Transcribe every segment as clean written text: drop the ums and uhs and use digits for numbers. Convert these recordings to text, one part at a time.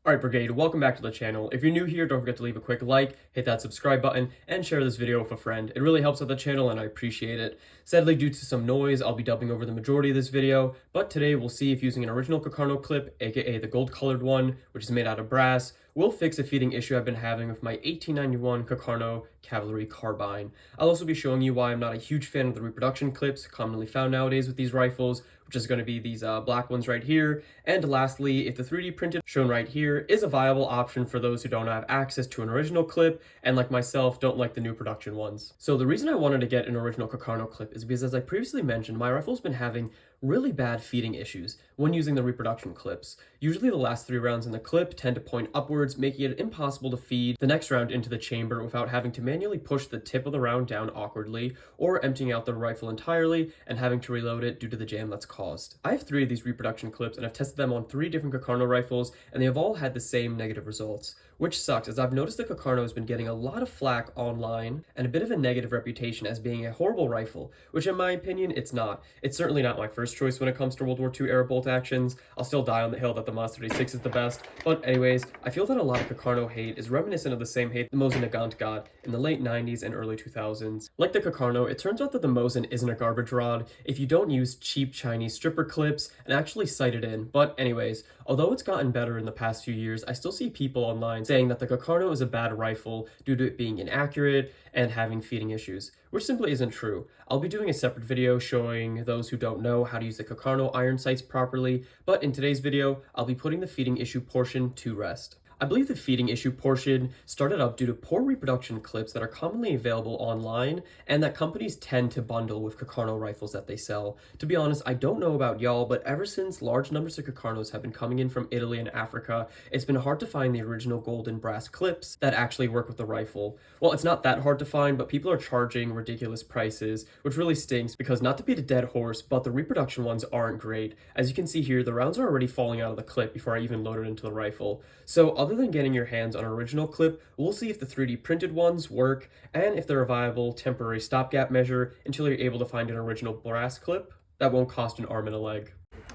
Alright Brigade, welcome back to the channel. If you're new here, don't forget to leave a quick like, hit that subscribe button, and share this video with a friend. It really helps out the channel and I appreciate it. Sadly, due to some noise, I'll be dubbing over the majority of this video, but today we'll see if using an original Carcano clip, aka the gold colored one, which is made out of brass, will fix a feeding issue I've been having with my 1891 Carcano Cavalry Carbine. I'll also be showing you why I'm not a huge fan of the reproduction clips commonly found nowadays with these rifles, which is going to be these black ones right here. And lastly, if the 3D printed shown right here is a viable option for those who don't have access to an original clip and like myself don't like the new production ones. So the reason I wanted to get an original Carcano clip is because, as I previously mentioned, my rifle's been having really bad feeding issues when using the reproduction clips. Usually the last 3 rounds in the clip tend to point upwards, making it impossible to feed the next round into the chamber without having to manually push the tip of the round down awkwardly or emptying out the rifle entirely and having to reload it due to the jam that's caused. I have 3 of these reproduction clips and I've tested them on 3 different Carcano rifles and they have all had the same negative results, which sucks as I've noticed that Carcano has been getting a lot of flack online and a bit of a negative reputation as being a horrible rifle, which in my opinion it's not. It's certainly not my first choice when it comes to World War II era bolt actions. I'll still die on the hill that the Mas 36 is the best, but anyways, I feel that a lot of Carcano hate is reminiscent of the same hate the Mosin Nagant got in the late 90s and early 2000s. Like the Carcano, it turns out that the Mosin isn't a garbage rod if you don't use cheap Chinese stripper clips and actually sight it in. But anyways, although it's gotten better in the past few years, I still see people online saying that the Carcano is a bad rifle due to it being inaccurate and having feeding issues, which simply isn't true. I'll be doing a separate video showing those who don't know how to use the Carcano iron sights properly, but in today's video, I'll be putting the feeding issue portion to rest. I believe the feeding issue portion started up due to poor reproduction clips that are commonly available online and that companies tend to bundle with Carcano rifles that they sell. To be honest, I don't know about y'all, but ever since large numbers of Carcanos have been coming in from Italy and Africa, it's been hard to find the original gold and brass clips that actually work with the rifle. Well, it's not that hard to find, but people are charging ridiculous prices, which really stinks because, not to beat a dead horse, but the reproduction ones aren't great. As you can see here, the rounds are already falling out of the clip before I even load it into the rifle. So other than getting your hands on an original clip, we'll see if the 3D printed ones work and if they're a viable temporary stopgap measure until you're able to find an original brass clip that won't cost an arm and a leg.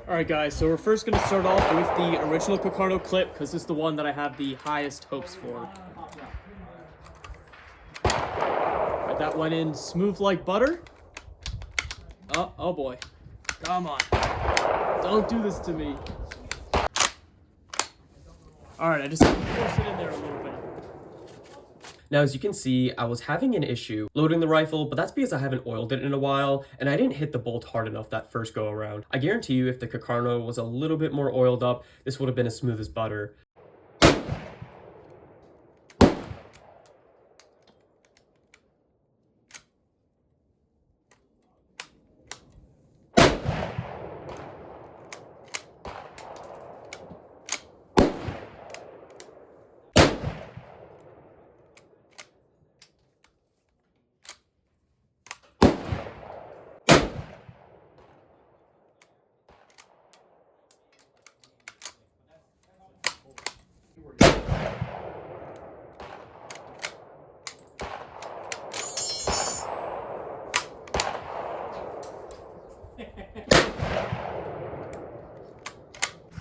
Alright guys, so we're first going to start off with the original Carcano clip because this is the one that I have the highest hopes for. Alright, that went in smooth like butter. Oh boy. Come on. Don't do this to me. Alright, I just forced it in there a little bit. Now, as you can see, I was having an issue loading the rifle, but that's because I haven't oiled it in a while, and I didn't hit the bolt hard enough that first go around. I guarantee you, if the Carcano was a little bit more oiled up, this would have been as smooth as butter.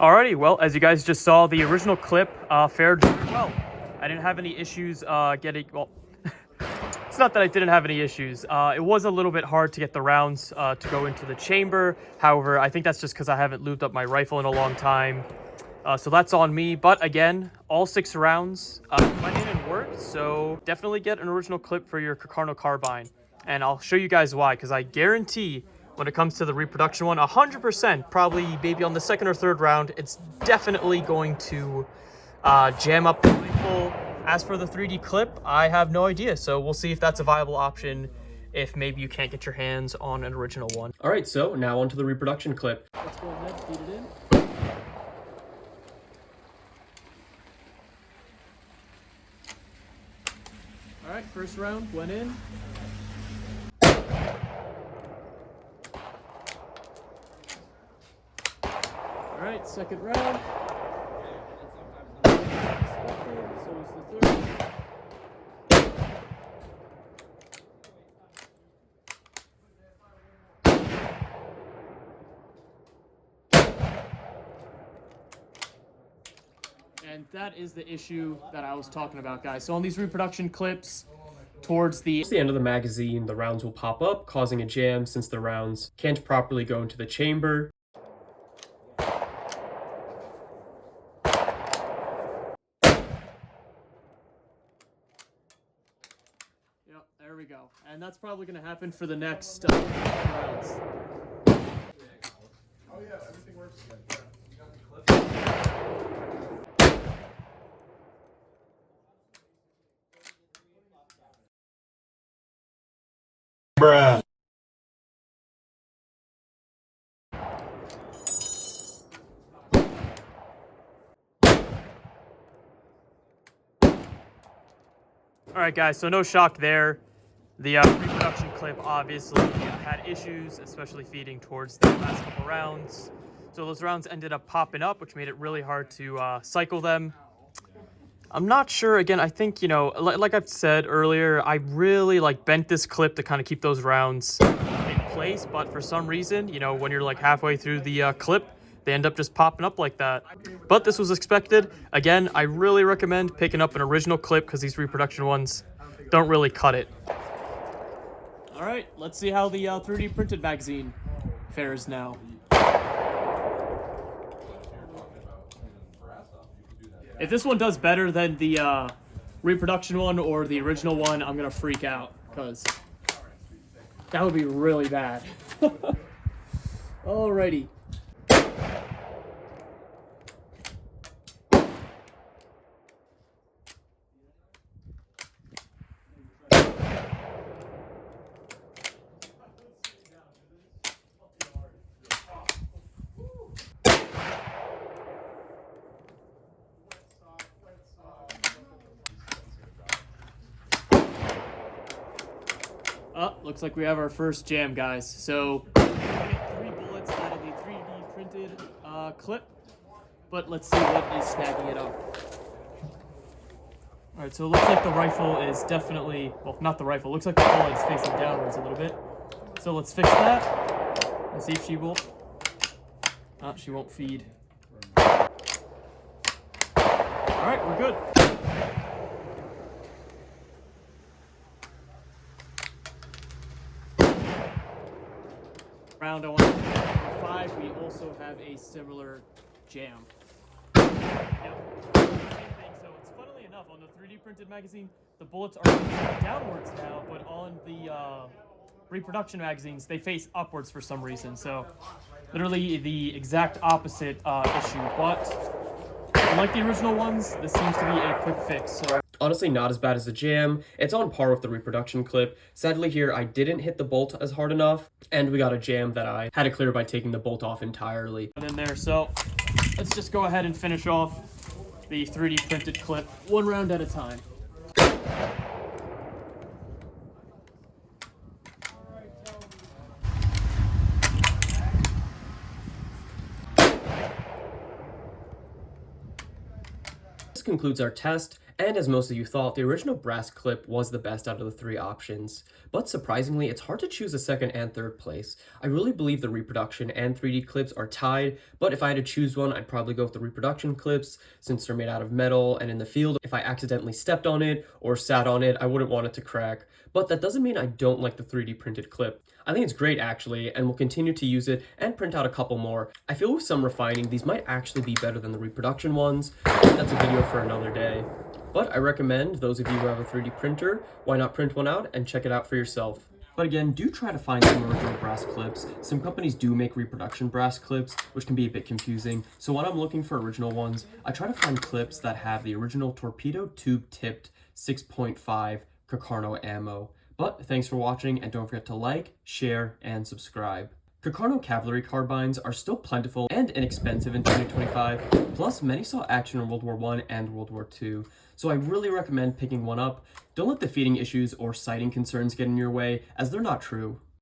Alrighty, well, as you guys just saw, the original clip fared very well. I didn't have any issues getting, well, it's not that I didn't have any issues. It was a little bit hard to get the rounds to go into the chamber. However, I think that's just because I haven't lubed up my rifle in a long time. So that's on me. But again, all 6 rounds went in and worked. So definitely get an original clip for your Carcano Carbine. And I'll show you guys why, because I guarantee when it comes to the reproduction one, 100%, probably maybe on the 2nd or 3rd round, it's definitely going to jam up the rifle. As for the 3D clip, I have no idea, so we'll see if that's a viable option if maybe you can't get your hands on an original one. Alright, so now onto the reproduction clip. Let's go ahead, feed it in. Alright, first round went in. Alright, second round. So is the 3rd. And that is the issue that I was talking about, guys. So on these reproduction clips, towards the end of the magazine, the rounds will pop up, causing a jam since the rounds can't properly go into the chamber. Yep, there we go. And that's probably going to happen for the next rounds. Oh yeah, everything works again. Yeah. You got the clip. Bruh. All right, guys, so no shock there. The reproduction clip obviously had issues, especially feeding towards the last couple rounds. So those rounds ended up popping up, which made it really hard to cycle them. I'm not sure, again, I think, you know, like I've said earlier, I really bent this clip to kind of keep those rounds in place, but for some reason, you know, when you're like halfway through the clip, they end up just popping up like that. But this was expected. Again, I really recommend picking up an original clip because these reproduction ones don't really cut it. All right, let's see how the 3D printed magazine fares now. If this one does better than the reproduction one or the original one, I'm gonna freak out because that would be really bad. Alrighty. Looks like we have our first jam, guys. So, we get 3 bullets out of the 3D printed clip, but let's see what is snagging it up. Alright, so it looks like the rifle is definitely, well, not the rifle, it looks like the bullet is facing downwards a little bit. So let's fix that and see if she will. She won't feed. Alright, we're good. Round on 5, we also have a similar jam. Yep. Same thing. So it's funnily enough on the 3D printed magazine, the bullets are facing downwards now, but on the reproduction magazines, they face upwards for some reason. So literally the exact opposite issue. But unlike the original ones, this seems to be a quick fix. So. Honestly, not as bad as the jam. It's on par with the reproduction clip. Sadly here, I didn't hit the bolt as hard enough, and we got a jam that I had to clear by taking the bolt off entirely. And in there, so let's just go ahead and finish off the 3D printed clip one round at a time. This concludes our test, and as most of you thought, the original brass clip was the best out of the 3 options. But surprisingly, it's hard to choose a second and third place. I really believe the reproduction and 3D clips are tied, but if I had to choose one, I'd probably go with the reproduction clips, since they're made out of metal, and in the field, if I accidentally stepped on it or sat on it, I wouldn't want it to crack. But that doesn't mean I don't like the 3D printed clip. I think it's great actually, and we'll continue to use it and print out a couple more. I feel with some refining, these might actually be better than the reproduction ones. That's a video for another day. But I recommend those of you who have a 3D printer, why not print one out and check it out for yourself. But again, do try to find some original brass clips. Some companies do make reproduction brass clips, which can be a bit confusing. So when I'm looking for original ones, I try to find clips that have the original torpedo tube tipped 6.5 Carcano ammo. But thanks for watching, and don't forget to like, share, and subscribe. Carcano Cavalry Carbines are still plentiful and inexpensive in 2025, plus many saw action in World War I and World War II, so I really recommend picking one up. Don't let the feeding issues or sighting concerns get in your way, as they're not true.